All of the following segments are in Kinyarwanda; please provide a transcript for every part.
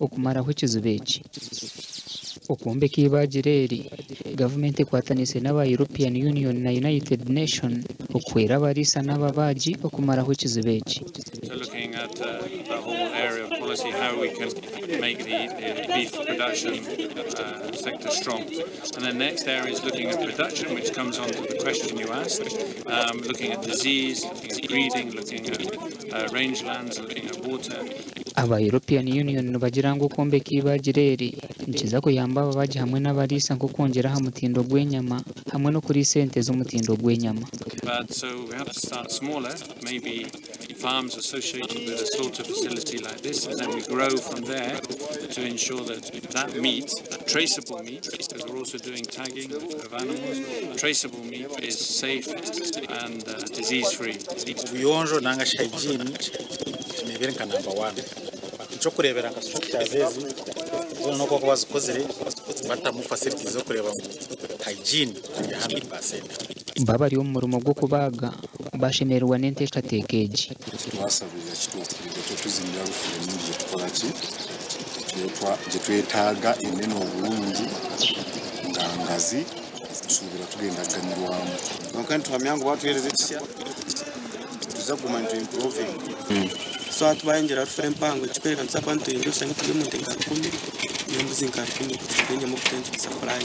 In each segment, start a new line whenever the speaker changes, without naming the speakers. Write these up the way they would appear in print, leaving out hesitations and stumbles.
okumaraho ekizibu eki. Okwombeka ibagiro eri gavumenti ekwatanise n'aba European Union na United Nations okuhwera abariisa n'ababaagi okumaraho ekizibu eki.
So looking at the whole area of policy, how we can make the beef production sector strong. And the next area is looking at production, which comes on to the question you asked, looking at disease, looking at breeding, looking at rangelands, looking at water.
Aba European Union bagira ngo okwombeka ibagiro eri nikiza kuyamba ababaagi hamwe n'abariisa nk'okwongeraho omutindo gw'enyama hamwe n'okuriisa ente z'omutindo gw'enyama.
But so we have to start smaller, maybe farms associated with a slaughter facility like this, and then we grow from there to ensure that that meat, traceable meat, because we're also doing tagging of animals, traceable meat is safe and disease-free.
Ubuyonjo nanga hygiene niberenka number 1. Cyo kurebera akasho cyazezi no ko bazikozere batamu facilities zo kureba hygiene ya 100%.
Baba ari umurimo gwo kubaga bashemerwa n'enteekateeka egi.
Twasabira kitokiriro tuzimira gufuna n'ibyo tukolaki twetaaga enene obulungi ngangazi tusubira tugenda ganirwamu
kandi twamyango batwereze kisya tuza kuma into improving so atubayengera tufere mpango kikwereka nsabantu industry nk'uko mu ntenga 10 yembuzi nka 10 kugenya mu potential supply.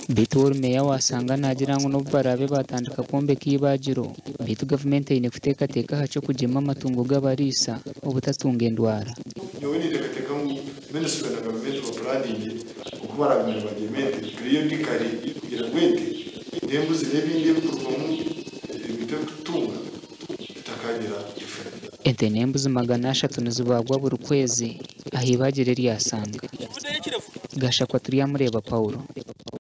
Bitor meya wasanga nagira ngo n'obarabe batandika kwombeka ibagiro bitu government ine kuteekateeka hacho kugema amatungo g'abariisa obutatunga endwara.
Nyowe nitekateka mu ministry na government of planning okubaragana bagemete periodically kugira ngwete nembuzi nebindi bikorwamu bitakutunga bitakagira different.
Ente n'embuzi 300 nizibagwa buri kwezi aho ibagiro ryasanga. Gashakwa turiya mureba Paulo.